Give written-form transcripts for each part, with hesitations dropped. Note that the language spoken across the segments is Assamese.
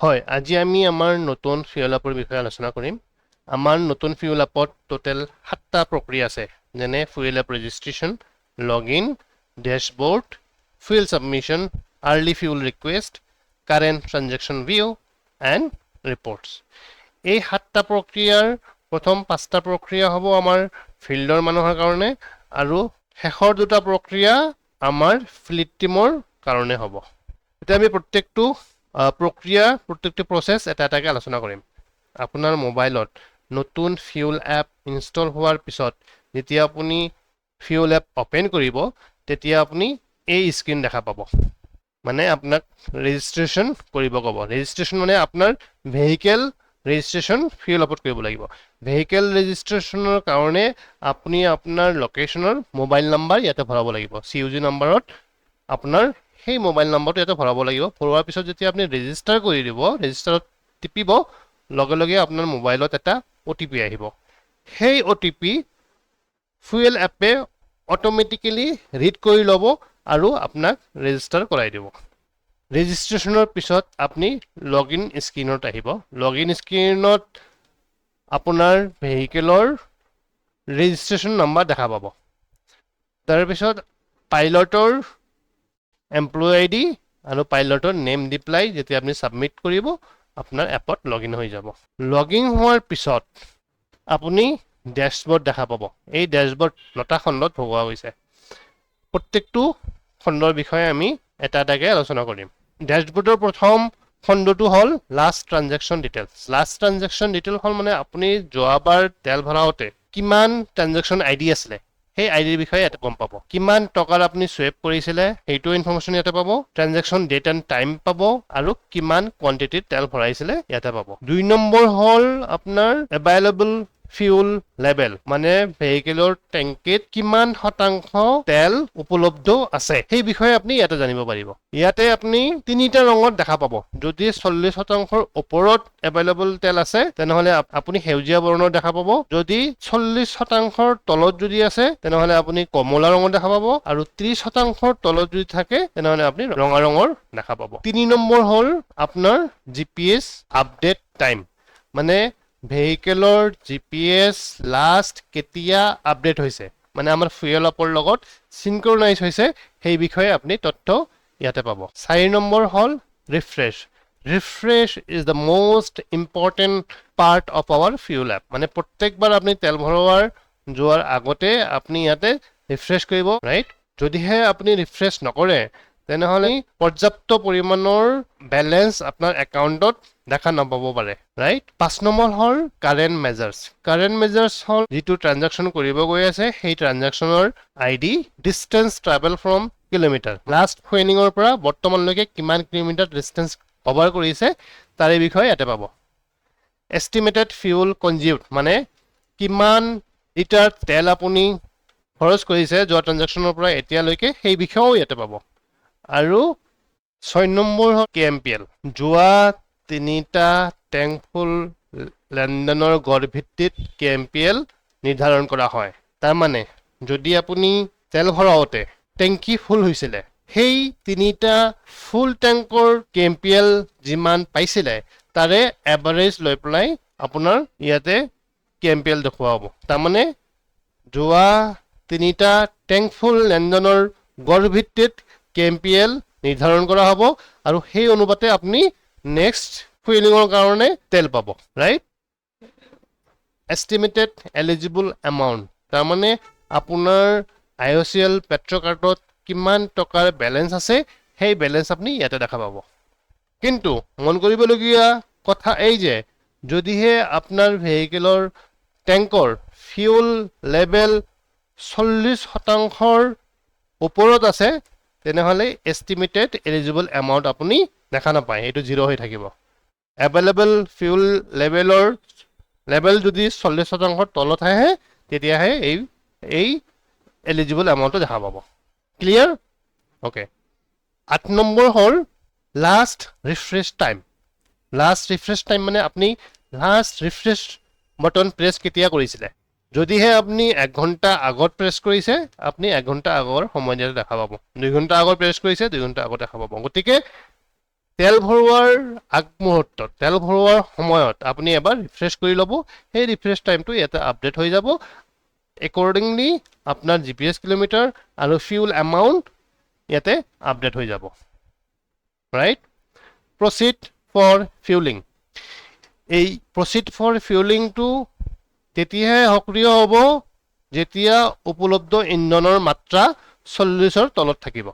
হয়, আজি আমি আমাৰ নতুন ফিউল এপৰ বিষয়ে আলোচনা কৰিম। আমাৰ নতুন ফিউল এপত টোটেল 7টা প্ৰক্ৰিয়া আছে, যেনে fuel app registration, login, dashboard, fuel submission, early fuel request, current transaction view and reports. এই 7টা প্ৰক্ৰিয়াৰ প্ৰথম 5টা প্ৰক্ৰিয়া হ'ব আমাৰ ফিল্ডৰ মানুহৰ কাৰণে, আৰু শেষৰ 2টা প্ৰক্ৰিয়া আমাৰ ফ্লিট টিমৰ কাৰণে হ'ব। এতিয়া আমি প্ৰত্যেকটো প্ৰত্যেকটো প্ৰচেছ এটা এটাকৈ আলোচনা কৰিম। আপোনাৰ মোবাইলত নতুন ফিউল এপ ইনষ্টল হোৱাৰ পিছত যেতিয়া আপুনি ফিউল এপ অ'পেন কৰিব, তেতিয়া আপুনি এই স্ক্ৰীন দেখা পাব। মানে আপোনাক ৰেজিষ্ট্ৰেশ্যন কৰিব ক'ব। ৰেজিষ্ট্ৰেশ্যন মানে আপোনাৰ ভেহিকেল ৰেজিষ্ট্ৰেশ্যন ফিউল এপত কৰিব লাগিব। ভেহিকেল ৰেজিষ্ট্ৰেশ্যনৰ কাৰণে আপুনি আপোনাৰ লোকেশ্যনৰ মোবাইল নাম্বাৰ ইয়াতে ভৰাব লাগিব। CUG নাম্বাৰত আপোনাৰ সেই মোবাইল নম্বৰটো ইয়াতে ভৰাব লাগিব। ভৰোৱাৰ পিছত যেতিয়া আপুনি ৰেজিষ্টাৰ কৰি দিব, ৰেজিষ্টাৰত টিপিব, লগে লগে আপোনাৰ মোবাইলত এটা OTP আহিব। সেই OTP ফুয়েল এপে অট'মেটিকেলি ৰিড কৰি ল'ব আৰু আপোনাক ৰেজিষ্টাৰ কৰাই দিব। ৰেজিষ্ট্ৰেশ্যনৰ পিছত আপুনি লগইন স্ক্ৰীনত আহিব। লগইন স্ক্ৰীনত আপোনাৰ ভেহিকেলৰ ৰেজিষ্ট্ৰেশ্যন নম্বৰ দেখা পাব। তাৰপিছত পাইলটৰ এমপ্লয় ID আৰু পাইলটৰ নেম দি পেলাই যেতিয়া আপুনি ছাবমিট কৰিব, আপোনাৰ এপত লগইন হৈ যাব। লগইন হোৱাৰ পিছত আপুনি ডেশবোৰ্ড দেখা পাব। এই ডেশবোৰ্ড 9টা খণ্ডত ভগোৱা হৈছে। প্ৰত্যেকটো খণ্ডৰ বিষয়ে আমি এটা এটাকৈ আলোচনা কৰিম। ডেশবোৰ্ডৰ প্ৰথম খণ্ডটো হ'ল last transaction details. Last transaction detail হ'ল মানে আপুনি যোৱাবাৰ তেল ভৰাওঁতে কিমান ট্ৰানজেকশ্যন ID আছিলে, সেই আইডিৰ বিষয়ে ইয়াতে গম পাব। কিমান টকাৰ আপুনি চুৱেপ কৰিছিলে সেইটো ইনফৰমেশ্যন ইয়াতে পাব। ট্ৰানজেকশ্যন ডেট এণ্ড টাইম পাব, আৰু কিমান কোৱান্টিটিত তেল ভৰাইছিলে ইয়াতে পাব। 2 নম্বৰ হ'ল আপোনাৰ এভেইলেবল ফিউল লেভেল, মানে ভেহিকেলৰ টেংকিত কিমান শতাংশ তেল উপলব্ধ আছে সেই বিষয়ে আপুনি ইয়াতে জানিব পাৰিব। ইয়াতে আপুনি 3টা ৰঙত দেখা পাব। যদি 40% ওপৰত এভেইলেবল তেল আছে, তেনেহ'লে আপুনি সেউজীয়া বৰ্ণৰ দেখা পাব। যদি 40% তলত যদি আছে, তেনেহ'লে আপুনি কমলা ৰঙৰ দেখা পাব, আৰু 30% তলত যদি থাকে, তেনেহ'লে আপুনি ৰঙা ৰঙৰ দেখা পাব। 3 নম্বৰ হ'ল আপোনাৰ GPS আপডেট টাইম, মানে ভেহিকেলৰ GPS লাষ্ট কেতিয়া আপডেট হৈছে, মানে আমাৰ ফুয়েল এপৰ লগত চিনক্ৰনাইজ হৈছে, সেই বিষয়ে আপুনি তথ্য ইয়াতে পাব। 4 নম্বৰ হ'ল refresh. Refresh is the most important part of hour fuel app, মানে প্ৰত্যেকবাৰ আপুনি তেল যোৱাৰ আগতে আপুনি ইয়াতে ৰিফ্ৰেছ কৰিব, ৰাইট? যদিহে আপুনি ৰিফ্ৰেছ নকৰে, তেনেহ'লে পৰ্যাপ্ত পৰিমাণৰ বেলেঞ্চ আপোনাৰ একাউণ্টত দেখা নাপাব পাৰে, ৰাইট? 5 নম্বৰ হ'ল কাৰেণ্ট মেজাৰ্ছ। কাৰেণ্ট মেজাৰ্ছ হ'ল যিটো ট্ৰানজেকশ্যন কৰিব গৈ আছে, সেই ট্ৰানজেকশ্যনৰ ID, distance travel from kilometre, last ফুয়েলিঙৰ পৰা বৰ্তমানলৈকে কিমান কিলোমিটাৰ ডিষ্টেঞ্চ কভাৰ কৰিছে তাৰে বিষয়ে ইয়াতে পাব। এষ্টিমেটেড ফিউল কনজিউমড, মানে কিমান লিটাৰ তেল আপুনি খৰচ কৰিছে যোৱা ট্ৰানজেকশ্যনৰ পৰা এতিয়ালৈকে, সেই বিষয়েও ইয়াতে পাব। আৰু 6 নম্বৰ হ'ল KMPL। যোৱা 3টা টেংকফুল লেনদেনৰ গড় ভিত্তিত KMPL নিৰ্ধাৰণ কৰা হয়। তাৰমানে যদি আপুনি তেল ভৰাওঁতে টেংকি ফুল হৈছিলে, সেই 3টা ফুল টেংকৰ KMPL যিমান পাইছিলে, তাৰে এভাৰেজ লৈ পেলাই আপোনাৰ ইয়াতে KMPL দেখুৱাব। তাৰমানে যোৱা 3টা টেংকফুল লেনদেনৰ গড় ভিত্তিত KMPL নিৰ্ধাৰণ কৰা হ'ব, আৰু সেই অনুপাতে আপুনি নেক্সট ফুয়েলিঙৰ কাৰণে তেল পাব, ৰাইট? এষ্টিমেটেড এলিজিবল এমাউণ্ট, তাৰমানে আপোনাৰ IOCL পেট্ৰ'কাৰ্টত কিমান টকাৰ বেলেঞ্চ আছে, সেই বেলেঞ্চ আপুনি ইয়াতে দেখা পাব। কিন্তু মন কৰিবলগীয়া কথা এই যে, যদিহে আপোনাৰ ভেহিকেলৰ টেংকৰ ফিউল লেভেল 40%ৰ ওপৰত আছে, তেনেহ'লে এষ্টিমেটেড এলিজিবল এমাউণ্ট আপুনি দেখা নাপায়, এইটো 0 হৈ থাকিব। এভেইলেবল ফিউল লেভেল যদি 40%ৰ তলত আহে, তেতিয়াহে এই এলিজিবল এমাউণ্টটো দেখা পাব। ক্লিয়াৰ? অ'কে। 8 নম্বৰ হ'ল last refresh time. Last refresh time মানে আপুনি লাষ্ট ৰিফ্ৰেছ বাটন প্ৰেছ কেতিয়া কৰিছিলে। যদিহে আপুনি 1 ঘণ্টা আগত প্ৰেছ কৰিছে, আপুনি 1 ঘণ্টা আগৰ সময় ইয়াতে দেখা পাব। 2 ঘণ্টা আগত প্ৰেছ কৰিছে, 2 ঘণ্টা আগত দেখা পাব। গতিকে তেল ভৰোৱাৰ আগমুহূৰ্তত তেল ভৰোৱাৰ সময়ত আপুনি এবাৰ ৰিফ্ৰেছ কৰি ল'ব সেই ৰিফ্ৰেছ টাইমটো ইয়াতে আপডেট হৈ যাব একৰ্ডিংলি আপোনাৰ GPS কিলোমিটাৰ আৰু ফিউল এমাউণ্ট ইয়াতে আপডেট হৈ যাব ৰাইট প্ৰচিড ফৰ ফিউলিং এই প্ৰচিড ফৰ ফিউলিংটো তেতিয়াহে সক্ৰিয় হ'ব যেতিয়া উপলব্ধ ইন্ধনৰ মাত্ৰা 40ৰ তলত থাকিব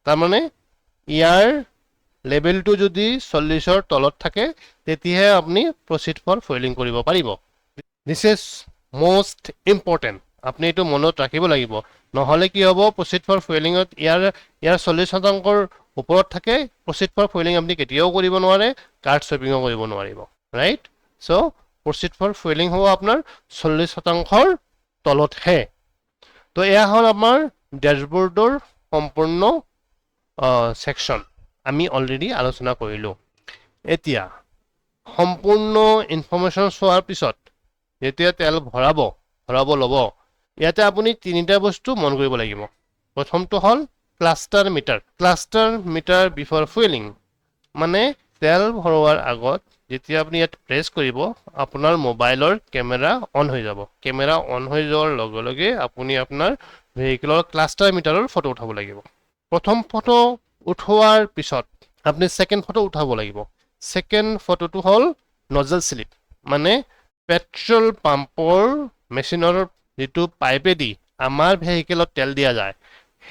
তাৰমানে ইয়াৰ লেভেলটো যদি 40ৰ তলত থাকে তেতিয়াহে আপুনি প্ৰচিড ফৰ ফুয়েলিং কৰিব পাৰিব দিছ ইজ মোষ্ট ইম্পৰ্টেণ্ট আপুনি এইটো মনত ৰাখিব লাগিব নহ'লে কি হ'ব প্ৰচিড ফৰ ফুয়েলিঙত ইয়াৰ 40% ওপৰত থাকে প্ৰচিড ফৰ ফুয়েলিং আপুনি কেতিয়াও কৰিব নোৱাৰে কাৰ্ড চুইপিঙো কৰিব নোৱাৰিব right so' proceed for fuelling হ'ব আপোনাৰ 40%ৰ তলতহে তো এয়া হ'ল আমাৰ ডেশবৰ্ডৰ সম্পূৰ্ণ সেকশন আমি অলৰেডি আলোচনা কৰিলোঁ এতিয়া সম্পূৰ্ণ ইনফৰমেশ্যন চোৱাৰ পিছত যেতিয়া তেল ভৰাব ল'ব ইয়াতে আপুনি তিনিটা বস্তু মন কৰিব লাগিব প্ৰথমটো হ'ল ক্লাষ্টাৰ মিটাৰ বিফৰ ফুয়েলিং মানে তেল ভৰোৱাৰ আগত যেতিয়া আপুনি ইয়াত প্ৰেছ কৰিব আপোনাৰ মোবাইলৰ কেমেৰা অন হৈ যাব কেমেৰা অন হৈ যোৱাৰ লগে লগে আপুনি আপোনাৰ ভেহিকলৰ ক্লাষ্টাৰ মিটাৰৰ ফটো উঠাব লাগিব প্ৰথম ফটো উঠোৱাৰ পিছত আপুনি সেকেন্ড ফটো উঠাব লাগিব সেকেন্ড ফটোটো হ'ল নজল স্লিপ মানে পেট্ৰল পাম্পৰ মেচিনৰ যেটো পাইপেদি আমাৰ ভেহিকলত তেল দিয়া যায়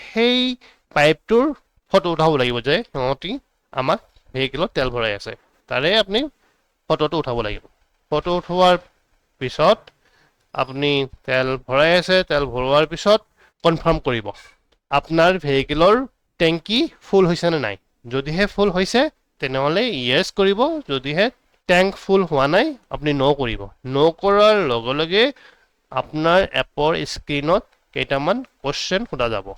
সেই পাইপটোৰ ফটো উঠাব লাগিব যে সিহঁতি আমাক ভেহিকলত তেল ভৰাই আছে তাৰে আপুনি ফটোটো উঠাব লাগিব ফটো উঠোৱাৰ পিছত আপুনি তেল ভৰাই আছে তেল ভৰোৱাৰ পিছত কনফাৰ্ম কৰিব আপোনাৰ ভেহিকলৰ টেংকি ফুল হৈছে নে নাই যদিহে ফুল হৈছে তেনেহলে ইয়েস কৰিব যদিহে ট্যাঙ্ক ফুল হোৱা নাই আপুনি নো কৰিব নো কৰাৰ লগে লগে আপোনাৰ এপৰ স্ক্ৰিনত কেইটামান কোশ্চেন সোধা যাব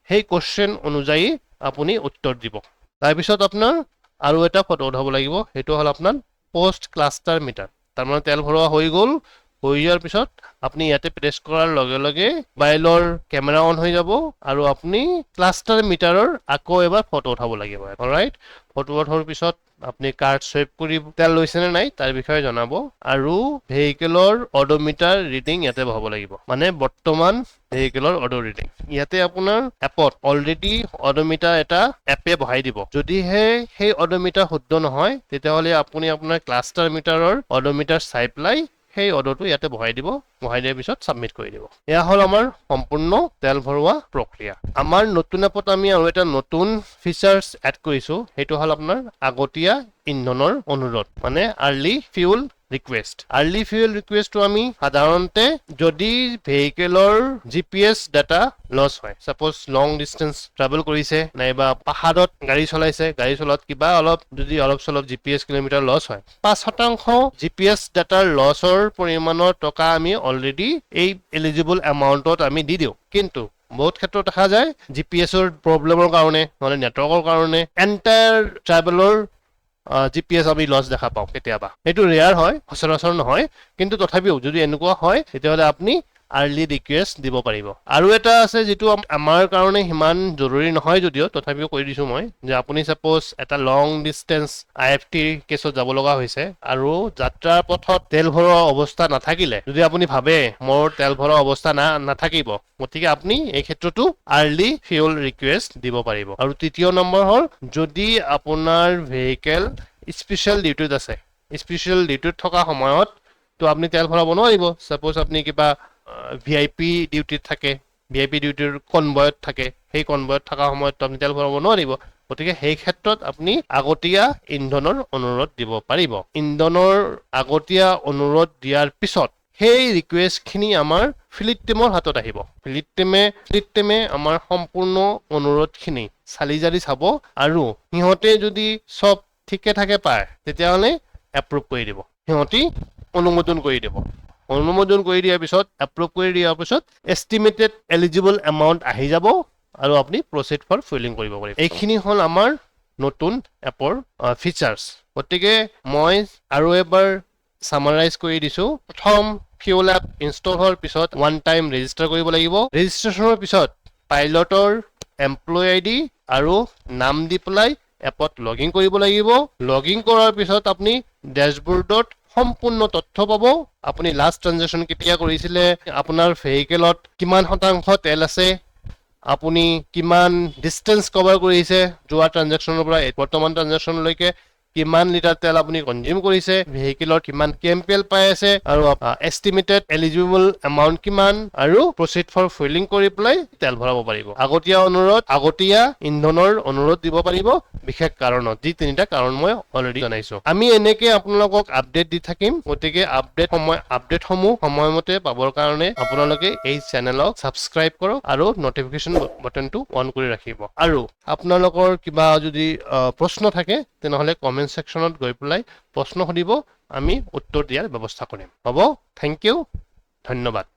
সেই কোশ্চেন অনুযায়ী আপুনি উত্তৰ দিব তাৰ পিছত আপোনাৰ আৰু এটা ফটো উঠাব লাগিব হেতু হল আপোনাৰ পোষ্ট ক্লাষ্টাৰ মিটাৰ তাৰমানে তেল ভৰোৱা হৈ গ'ল হৈ যোৱাৰ পিছত আপুনি ইয়াতে প্ৰেছ কৰাৰ লগে লগে মোবাইলৰ কেমেৰা অন হৈ যাব আৰু আপুনি ক্লাষ্টাৰ মিটাৰৰ আকৌ এবাৰ ফটো উঠাব লাগিব অলৰাইট ফটো উঠাৰ পিছত আপুনি কাৰ্ড সোয়াইপ কৰি তেল লৈছে নে নাই তাৰ বিষয়ে জনাব আৰু ভেহিকলৰ অডোমিটাৰ ৰিডিং ইয়াতে বহাব লাগিব মানে বৰ্তমান ভেহিকলৰ অডো ৰিডিং ইয়াতে আপোনাৰ এপত অলৰেডি অডোমিটাৰ এটা এপে বহাই দিব যদিহে সেই অডোমিটাৰ শুদ্ধ নহয় তেতিয়াহলে আপুনি আপোনাৰ ক্লাষ্টাৰ মিটাৰৰ অডোমিটাৰ চাই পেলাই সেই অৰ্ডাৰটো ইয়াতে বহাই দিয়াৰ পিছত সাবমিট কৰি দিব এয়া হল আমাৰ সম্পূৰ্ণ তেল ভৰোৱা প্ৰক্ৰিয়া আমাৰ নতুন এপত আমি আৰু এটা নতুন ফিচাৰ্স এড কৰিছো হেতু হল আপোনাৰ আগতীয়া ইন্ধনৰ অনুৰোধ মানে আৰ্লি ফিউল ৰিকুৱেষ্টটো আমি সাধাৰণতে যদি ভেহিকলৰ জিপিএছ ডাটা লছ হয় সাপোজ লং ডিসটেন্স ট্ৰাভেল কৰিছে নাইবা পাহাৰত গাড়ী চলাত কিবা অলপ চলপ জিপিএছ কিলোমিটাৰ লছ হয় 5% জিপিএছ ডাটাৰ লছৰ পৰিমাণৰ টকা আমি অলৰেডি এই এলিজিবল এমাউন্টত আমি দি দিও কিন্তু বহুত ক্ষেত্ৰত দেখা যায় জিপিএছৰ প্ৰবলেমৰ কাৰণে নহলে নেটৱৰ্কৰ কাৰণে এন্টায়াৰ ট্ৰাভেলৰ জিপিএছ আমি লছ দেখা পাও কেতিয়াবা এটো ৰেয়াৰ হয় সচৰাচৰ নহয় কিন্তু তথাপিও যদি এনেকুৱা হয় তেতিয়াহলে আপুনি আৰ্লি ৰিকুৱেষ্ট দিব পাৰিব আৰু এটা আছে যেটো আমাৰ কাৰণে হিমান জৰুৰী নহয় যদিও তথাপিও কৈ দিছো মই যে আপুনি সাপোজ এটা লং ডিসটেন্স আইএফটি কেছত যাব লগা হৈছে আৰু যাত্ৰাৰ পথত তেল ভৰোৱা অৱস্থা নাথাকিলে যদি আপুনি ভাবে মোৰ তেল ভৰোৱা অৱস্থা নাথাকিব গতিকে আপুনি এই ক্ষেত্ৰটো আৰ্লি ফিউল ৰিকুৱেষ্ট দিব পাৰিব আৰু তৃতীয় নম্বৰ হ'ল যদি আপোনাৰ ভেহিকল স্পেশাল ডিউটিত আছে স্পেশাল ডিউটিত থকা সময়ত তো আপুনি তেল ভৰাব নোৱাৰিব সাপোজ আপুনি কিবা ভিআইপি ডিউটিত থাকে ভিআইপি ডিউটিৰ কনভয়ত থাকে সেই কনভয়ত থকা সময়ত আপুনি তেল ভৰাব নোৱাৰিব গতিকে সেই ক্ষেত্ৰত আপুনি আগতীয়া ইন্ধনৰ অনুৰোধ দিব পাৰিব ইন্ধনৰ আগতীয়া অনুৰোধ দিয়াৰ পিছত সেই ৰিকুৱেষ্টখিনি আমাৰ ফ্লিট টিমৰ হাতত আহিব ফ্লিট টিমে আমাৰ সম্পূৰ্ণ অনুৰোধখিনি চালিজাৰি চাব আৰু সিহঁতে যদি সব ঠিকে থাকে পায় তেতিয়াহলে এপ্ৰুভ কৰি দিব সিহঁতি অনুমোদন কৰি দিব দিয়াৰ পিছত এপ্ৰুভ কৰি দিয়াৰ পিছত এস্টিমেটেড এলিজিবল এমাউন্ট আহি যাব আৰু আপুনি প্ৰচিড ফৰ ফুয়েলিং কৰিব পাৰিব এইখিনি হল আমাৰ নতুন এপৰ ফিচাৰ্স গতিকে মই আৰু এবাৰ সামাৰাইজ কৰি দিছো প্ৰথম ফিউল এপ ইনষ্টল হোৱাৰ পিছত ওৱান টাইম ৰেজিষ্টাৰ কৰিব লাগিব ৰেজিষ্ট্ৰেচনৰ পিছত পাইলটৰ এমপ্লয় আইডি আৰু নাম দি পেলাই এপত লগইন কৰিব লাগিব লগইন কৰাৰ পিছত আপুনি ড্যাশবোৰ্ডত সম্পূৰ্ণ তথ্য পাব আপুনি লাষ্ট ট্ৰানজেকচন কেতিয়া কৰিছিলে আপোনাৰ ভেহিকেলত কিমান শতাংশ তেল আছে আপুনি কিমান ডিসটেন্স কভাৰ কৰিছে যোৱা ট্ৰানজেকচনৰ পৰা বৰ্তমান ট্ৰানজেকচনলৈকে কিমান লিটাৰ তেল আপুনি কনজিউম কৰিছে ভেহিকেলৰ কিমান কেম্পেল পাই আছে আৰু এস্টিমেটেড এলিজিবল এমাউন্ট কিমান আৰু প্ৰচিড ফৰ ফুয়েলিং কৰি পেলাই তেল ভৰাব পাৰিব আগতীয়া ইন্ধনৰ অনুৰোধ দিব পাৰিব বিশেষ কাৰণত যি তিনিটা কাৰণ মই অলৰেডি জনাইছো আমি এনেকে আপোনালোকক আপডেট দি থাকিম গতিকে আপডেটসমূহ সময়মতে পাবৰ কাৰণে আপোনালোকে এই চেনেলক সাবস্ক্ৰাইব কৰক আৰু নটিফিকেশন বাটনটো অন কৰি ৰাখিব আৰু আপোনালোকৰ কিবা যদি প্ৰশ্ন থাকে তেনেহলে কমেন্ট সেকশনত গৈ পেলাই প্ৰশ্ন সুধিব আমি উত্তৰ দিয়াৰ ব্যৱস্থা কৰিম হ'ব থ্যাংক ইউ ধন্যবাদ